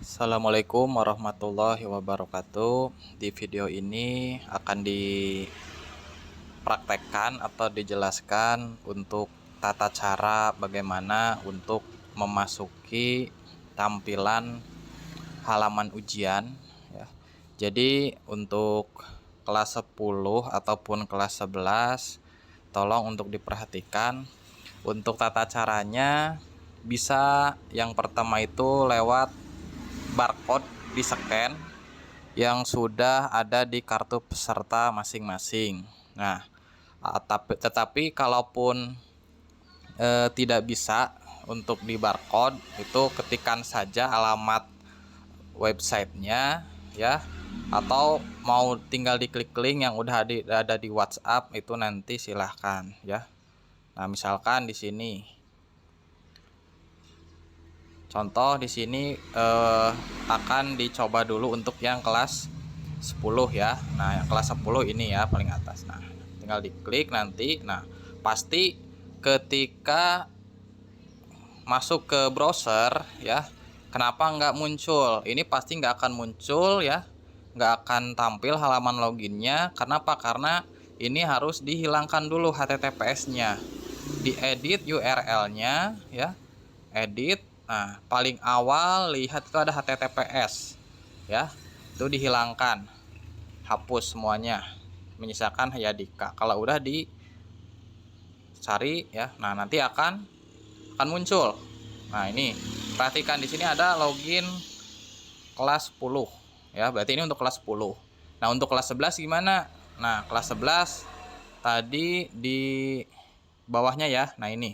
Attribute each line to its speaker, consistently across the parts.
Speaker 1: Assalamualaikum warahmatullahi wabarakatuh. Di video ini akan dipraktekkan atau dijelaskan untuk tata cara bagaimana untuk memasuki tampilan halaman ujian ya. Jadi untuk kelas 10 ataupun kelas 11 tolong untuk diperhatikan. Untuk tata caranya bisa yang pertama itu lewat barcode di scan yang sudah ada di kartu peserta masing-masing. Nah, tetapi kalaupun tidak bisa untuk di barcode, itu ketikkan saja alamat websitenya ya, atau mau tinggal diklik link yang udah ada di WhatsApp itu nanti silahkan ya. Nah, misalkan di sini contoh di sini akan dicoba dulu untuk yang kelas 10 ya. Nah, yang kelas 10 ini ya paling atas. Nah, tinggal diklik nanti. Nah, pasti ketika masuk ke browser ya, kenapa nggak muncul? Ini pasti nggak akan muncul ya, nggak akan tampil halaman loginnya. Kenapa? Karena ini harus dihilangkan dulu HTTPS-nya, diedit URL-nya ya, edit. Nah, paling awal lihat itu ada HTTPS ya, itu dihilangkan, hapus semuanya, menyisakan Hayadika. Kalau udah dicari ya, nah nanti akan muncul. Nah, ini perhatikan di sini ada login kelas 10 ya, berarti ini untuk kelas 10. Nah, untuk kelas 11 gimana? Nah, kelas 11 tadi di bawahnya ya. Nah, ini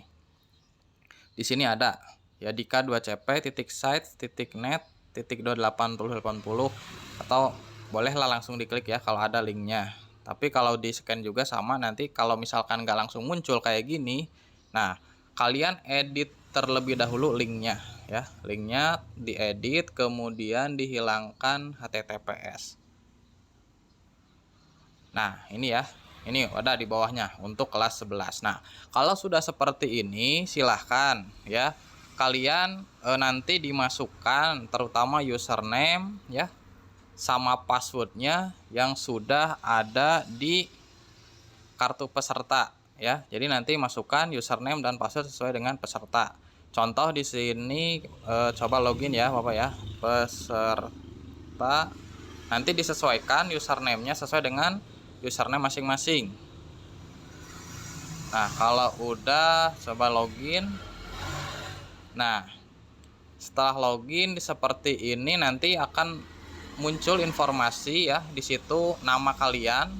Speaker 1: di sini ada ya, dika2cp.sites.net.28080, atau bolehlah langsung diklik ya kalau ada linknya. Tapi kalau di scan juga sama, nanti kalau misalkan nggak langsung muncul kayak gini, nah kalian edit terlebih dahulu linknya ya, linknya diedit kemudian dihilangkan HTTPS. Nah, ini ya, ini ada di bawahnya untuk kelas 11. Nah, kalau sudah seperti ini silahkan ya, kalian nanti dimasukkan terutama username ya sama passwordnya yang sudah ada di kartu peserta ya. Jadi nanti masukkan username dan password sesuai dengan peserta. Contoh di sini coba login ya Bapak ya, peserta. Nanti disesuaikan username-nya sesuai dengan username masing-masing. Nah, kalau udah coba login. Nah, setelah login seperti ini nanti akan muncul informasi ya, di situ nama kalian.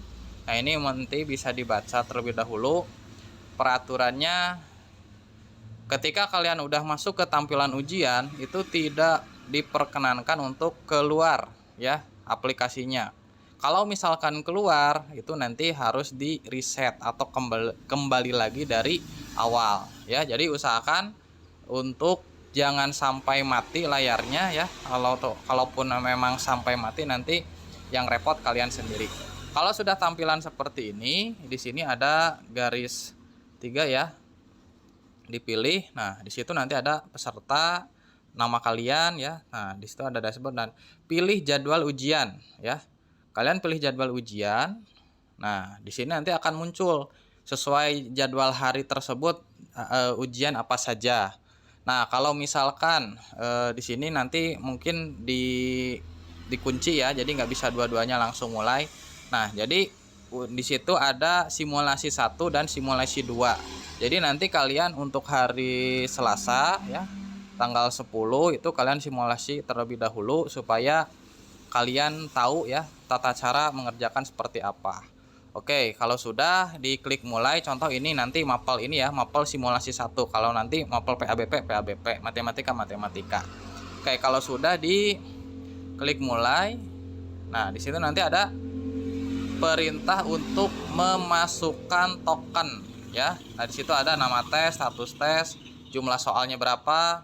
Speaker 1: Nah, ini nanti bisa dibaca terlebih dahulu peraturannya. Ketika kalian udah masuk ke tampilan ujian, itu tidak diperkenankan untuk keluar ya aplikasinya. Kalau misalkan keluar, itu nanti harus di reset atau kembali lagi dari awal ya. Jadi usahakan untuk jangan sampai mati layarnya ya. Kalaupun memang sampai mati, nanti yang repot kalian sendiri. Kalau sudah tampilan seperti ini, di sini ada garis 3 ya, dipilih. Nah, di situ nanti ada peserta, nama kalian ya. Nah, di situ ada dashboard dan pilih jadwal ujian ya. Kalian pilih jadwal ujian. Nah, di sini nanti akan muncul sesuai jadwal hari tersebut ujian apa saja. Nah, kalau misalkan di sini nanti mungkin dikunci ya, jadi nggak bisa dua-duanya langsung mulai. Nah, jadi di situ ada simulasi 1 dan simulasi 2. Jadi nanti kalian untuk hari Selasa ya, tanggal 10 itu kalian simulasi terlebih dahulu supaya kalian tahu ya tata cara mengerjakan seperti apa. Oke, kalau sudah diklik mulai, contoh ini nanti mapel ini ya, mapel simulasi 1. Kalau nanti mapel PABP, matematika. Oke, kalau sudah diklik mulai, nah di situ nanti ada perintah untuk memasukkan token ya. Nah, di situ ada nama tes, status tes, jumlah soalnya berapa,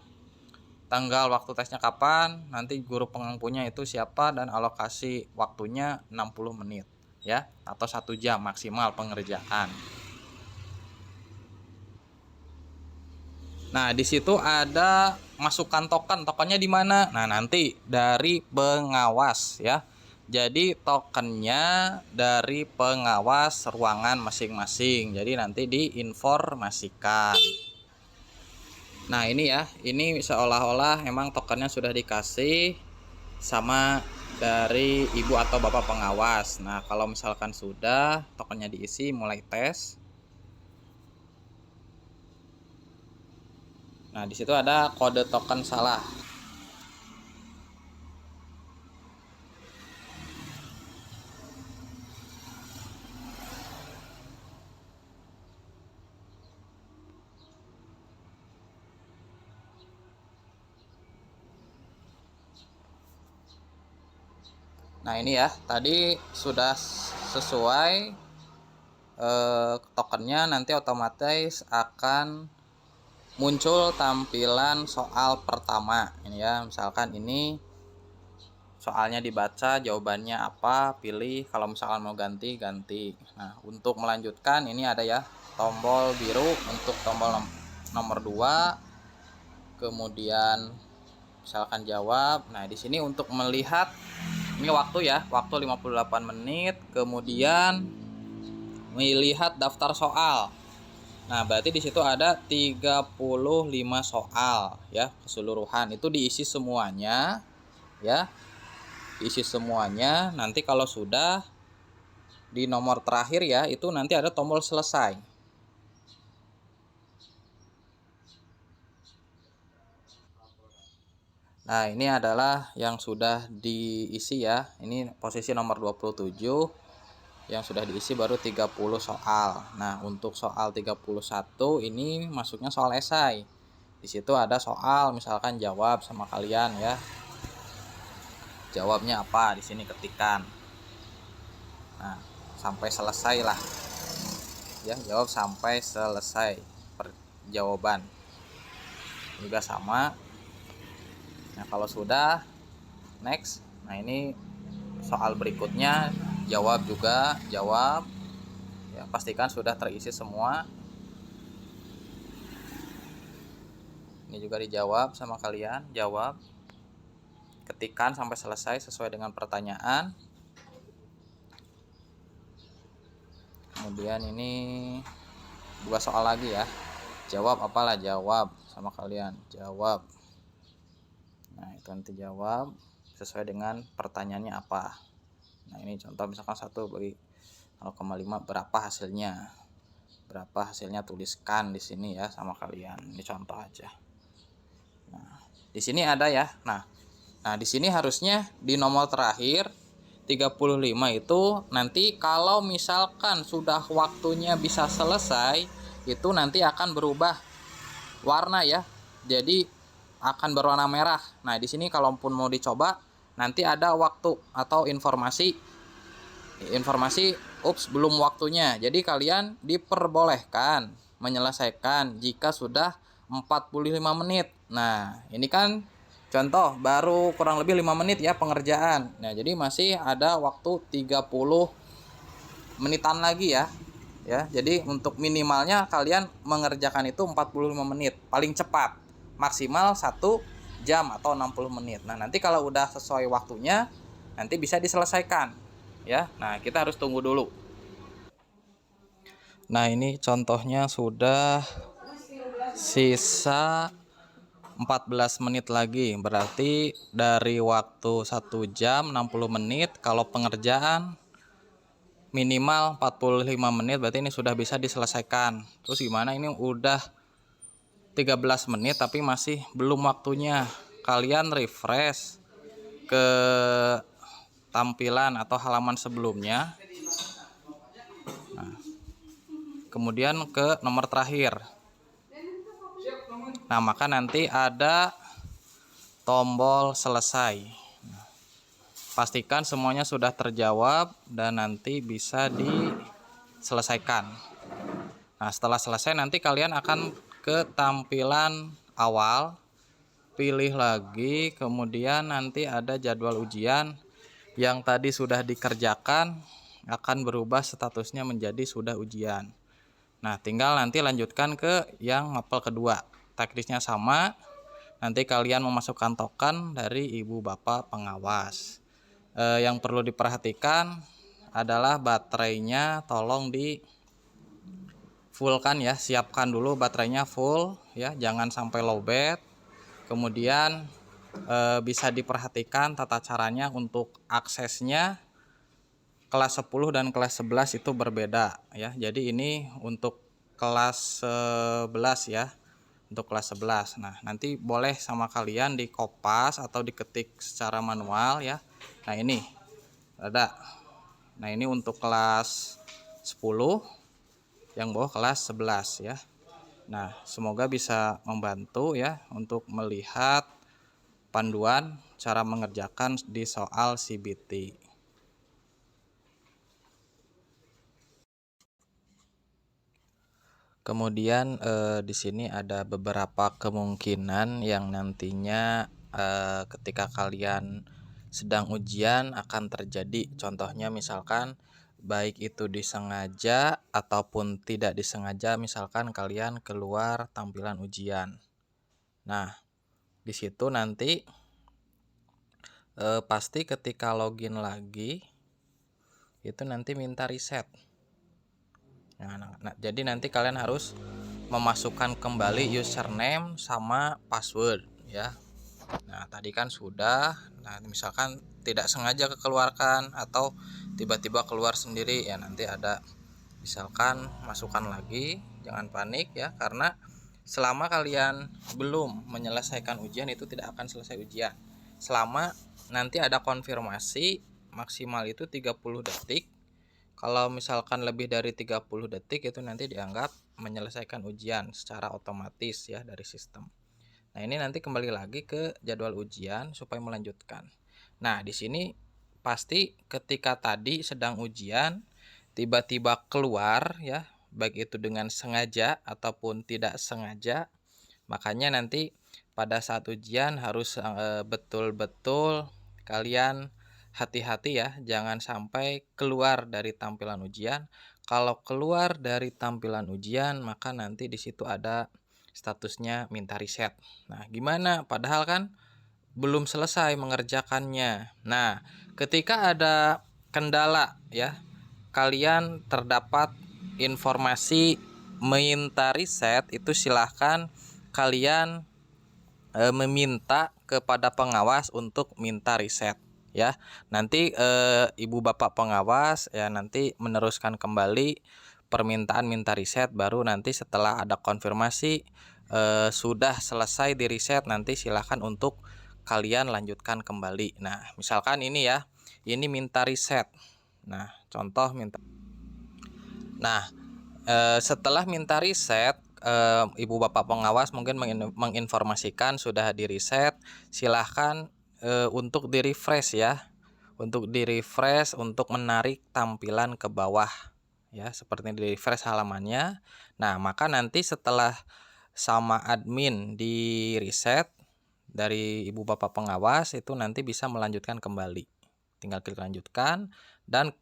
Speaker 1: tanggal waktu tesnya kapan, nanti guru pengampunya itu siapa, dan alokasi waktunya 60 menit ya, atau 1 jam maksimal pengerjaan. Nah, di situ ada masukkan token. Tokennya di mana? Nah, nanti dari pengawas ya. Jadi tokennya dari pengawas ruangan masing-masing. Jadi nanti diinformasikan. Nah, ini ya. Ini seolah-olah emang tokennya sudah dikasih sama dari ibu atau bapak pengawas. Nah, kalau misalkan sudah tokennya diisi, mulai tes. Nah, di situ ada kode token salah. Nah, ini ya, tadi sudah sesuai tokennya, nanti otomatis akan muncul tampilan soal pertama. Ini ya, misalkan ini soalnya dibaca, jawabannya apa, pilih. Kalau misalkan mau ganti, ganti. Nah, untuk melanjutkan ini ada ya tombol biru untuk tombol nomor 2. Kemudian misalkan jawab. Nah, di sini untuk melihat ini waktu ya, waktu 58 menit. Kemudian melihat daftar soal. Nah, berarti di situ ada 35 soal ya, keseluruhan. Itu diisi semuanya ya. Diisi semuanya. Nanti kalau sudah di nomor terakhir ya, itu nanti ada tombol selesai. Nah, ini adalah yang sudah diisi ya. Ini posisi nomor 27 yang sudah diisi baru 30 soal. Nah, untuk soal 31 ini masuknya soal esai. Di situ ada soal misalkan jawab sama kalian ya. Jawabnya apa? Di sini ketikan. Nah, sampai selesai lah. Ya, jawab sampai selesai jawaban. Juga sama. Nah, kalau sudah next. Nah, ini soal berikutnya jawab juga, jawab. Ya, pastikan sudah terisi semua. Ini juga dijawab sama kalian, jawab. Ketikan sampai selesai sesuai dengan pertanyaan. Kemudian ini 2 soal lagi ya. Jawab apalah, jawab sama kalian, jawab. Nah, itu nanti jawab sesuai dengan pertanyaannya apa. Nah, ini contoh misalkan 1 bagi 0,5 berapa hasilnya. Berapa hasilnya tuliskan di sini ya sama kalian. Ini contoh aja. Nah, di sini ada ya. Nah, di sini harusnya di nomor terakhir 35 itu nanti kalau misalkan sudah waktunya bisa selesai, itu nanti akan berubah warna ya. Jadi akan berwarna merah. Nah, di sini kalaupun mau dicoba nanti ada waktu atau informasi belum waktunya. Jadi kalian diperbolehkan menyelesaikan jika sudah 45 menit. Nah, ini kan contoh baru kurang lebih 5 menit ya pengerjaan. Nah, jadi masih ada waktu 30 menitan lagi ya. Ya, jadi untuk minimalnya kalian mengerjakan itu 45 menit paling cepat. Maksimal 1 jam atau 60 menit. Nah, nanti kalau udah sesuai waktunya nanti bisa diselesaikan ya. Nah, kita harus tunggu dulu. Nah, ini contohnya sudah sisa 14 menit lagi, berarti dari waktu 1 jam 60 menit. Kalau pengerjaan minimal 45 menit, berarti ini sudah bisa diselesaikan. Terus gimana, ini udah 13 menit tapi masih belum waktunya. Kalian refresh ke tampilan atau halaman sebelumnya. Nah, kemudian ke nomor terakhir. Nah, maka nanti ada tombol selesai. Pastikan semuanya sudah terjawab dan nanti bisa diselesaikan. Nah, setelah selesai nanti kalian akan ke tampilan awal, pilih lagi, kemudian nanti ada jadwal ujian yang tadi sudah dikerjakan akan berubah statusnya menjadi sudah ujian. Nah, tinggal nanti lanjutkan ke yang mapel kedua. teknisnya sama. Nanti kalian memasukkan token dari ibu bapak pengawas. Yang perlu diperhatikan adalah baterainya tolong di fullkan ya, siapkan dulu baterainya full ya, jangan sampai lowbat. Kemudian bisa diperhatikan tata caranya untuk aksesnya. Kelas 10 dan kelas 11 itu berbeda ya. Jadi ini untuk kelas 11 ya. Untuk kelas 11. Nah, nanti boleh sama kalian di kopas atau diketik secara manual ya. Nah, ini ada. Nah, ini untuk kelas 10, yang bawah kelas 11 ya. Nah, semoga bisa membantu ya untuk melihat panduan cara mengerjakan di soal CBT. Kemudian di sini ada beberapa kemungkinan yang nantinya ketika kalian sedang ujian akan terjadi. Contohnya misalkan baik itu disengaja ataupun tidak disengaja, misalkan kalian keluar tampilan ujian. Nah, di situ nanti pasti ketika login lagi itu nanti minta reset. Nah, jadi nanti kalian harus memasukkan kembali username sama password ya. Nah, tadi kan sudah. Nah, misalkan tidak sengaja kekeluarkan atau tiba-tiba keluar sendiri ya, nanti ada misalkan masukkan lagi. Jangan panik ya, karena selama kalian belum menyelesaikan ujian itu tidak akan selesai ujian. Selama nanti ada konfirmasi maksimal itu 30 detik. Kalau misalkan lebih dari 30 detik itu nanti dianggap menyelesaikan ujian secara otomatis ya dari sistem. Nah, ini nanti kembali lagi ke jadwal ujian supaya melanjutkan. Nah, di sini pasti ketika tadi sedang ujian tiba-tiba keluar ya, baik itu dengan sengaja ataupun tidak sengaja. Makanya nanti pada saat ujian harus betul-betul kalian hati-hati ya, jangan sampai keluar dari tampilan ujian. Kalau keluar dari tampilan ujian, maka nanti di situ ada statusnya minta reset. Nah, gimana? Padahal kan belum selesai mengerjakannya. Nah, ketika ada kendala ya, kalian terdapat informasi minta reset, itu silahkan kalian meminta kepada pengawas untuk minta reset ya. Nanti ibu bapak pengawas ya nanti meneruskan kembali permintaan minta reset, baru nanti setelah ada konfirmasi sudah selesai di reset, nanti silahkan untuk kalian lanjutkan kembali. Nah, misalkan ini ya, ini minta reset. Nah, contoh minta. Nah, setelah minta reset, ibu bapak pengawas mungkin menginformasikan sudah di reset. Silahkan untuk di refresh ya, untuk di refresh untuk menarik tampilan ke bawah ya, seperti di refresh halamannya. Nah, maka nanti setelah sama admin di reset dari ibu bapak pengawas itu nanti bisa melanjutkan kembali, tinggal klik lanjutkan dan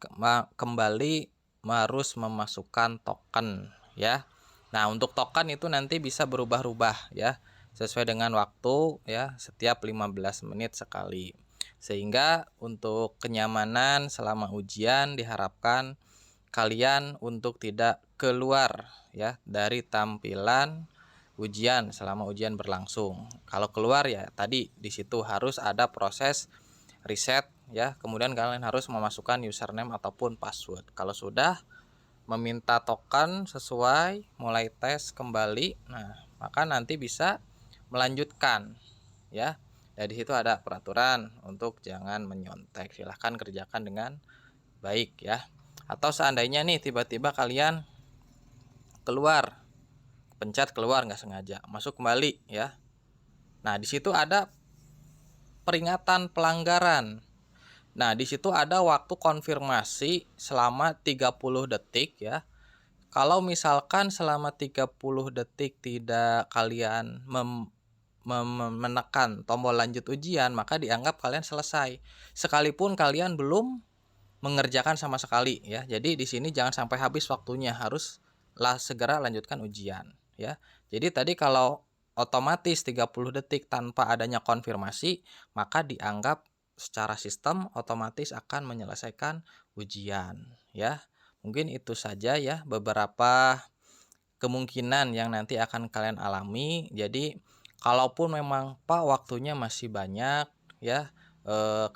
Speaker 1: kembali harus memasukkan token ya. Nah, untuk token itu nanti bisa berubah-ubah ya, sesuai dengan waktu ya, setiap 15 menit sekali. Sehingga untuk kenyamanan selama ujian diharapkan kalian untuk tidak keluar ya dari tampilan ujian selama ujian berlangsung. Kalau keluar ya tadi di situ harus ada proses reset ya, kemudian kalian harus memasukkan username ataupun password. Kalau sudah meminta token sesuai, mulai tes kembali, nah maka nanti bisa melanjutkan ya. Dari situ ada peraturan untuk jangan menyontek, silahkan kerjakan dengan baik ya. Atau seandainya nih tiba-tiba kalian keluar, pencet keluar nggak sengaja, masuk kembali ya. Nah, di situ ada peringatan pelanggaran. Nah, di situ ada waktu konfirmasi selama 30 detik ya. Kalau misalkan selama 30 detik tidak kalian menekan tombol lanjut ujian, maka dianggap kalian selesai. Sekalipun kalian belum mengerjakan sama sekali ya. Jadi di sini jangan sampai habis waktunya, haruslah segera lanjutkan ujian ya. Jadi tadi kalau otomatis 30 detik tanpa adanya konfirmasi, maka dianggap secara sistem otomatis akan menyelesaikan ujian ya. Mungkin itu saja ya beberapa kemungkinan yang nanti akan kalian alami. Jadi kalaupun memang Pak waktunya masih banyak ya,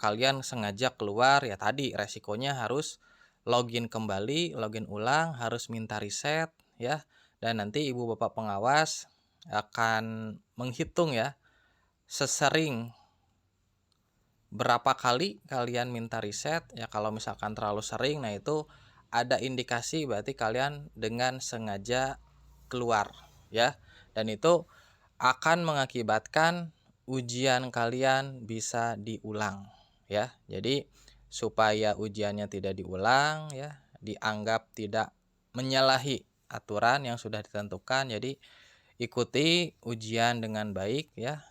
Speaker 1: kalian sengaja keluar ya tadi resikonya harus login kembali, login ulang, harus minta reset ya, dan nanti ibu bapak pengawas akan menghitung ya sesering berapa kali kalian minta reset ya. Kalau misalkan terlalu sering, nah itu ada indikasi berarti kalian dengan sengaja keluar ya, dan itu akan mengakibatkan ujian kalian bisa diulang ya. Jadi supaya ujiannya tidak diulang ya, dianggap tidak menyalahi aturan yang sudah ditentukan, jadi ikuti ujian dengan baik ya.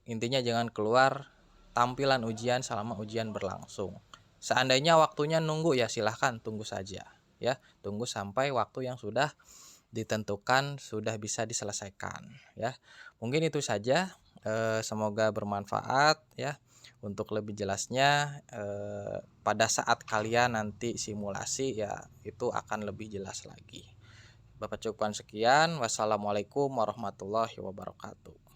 Speaker 1: Intinya jangan keluar tampilan ujian selama ujian berlangsung. Seandainya waktunya nunggu ya silahkan tunggu saja ya. Tunggu sampai waktu yang sudah ditentukan sudah bisa diselesaikan ya. Mungkin itu saja, semoga bermanfaat ya. Untuk lebih jelasnya pada saat kalian nanti simulasi ya itu akan lebih jelas lagi. Bapak cukupkan sekian. Wassalamualaikum warahmatullahi wabarakatuh.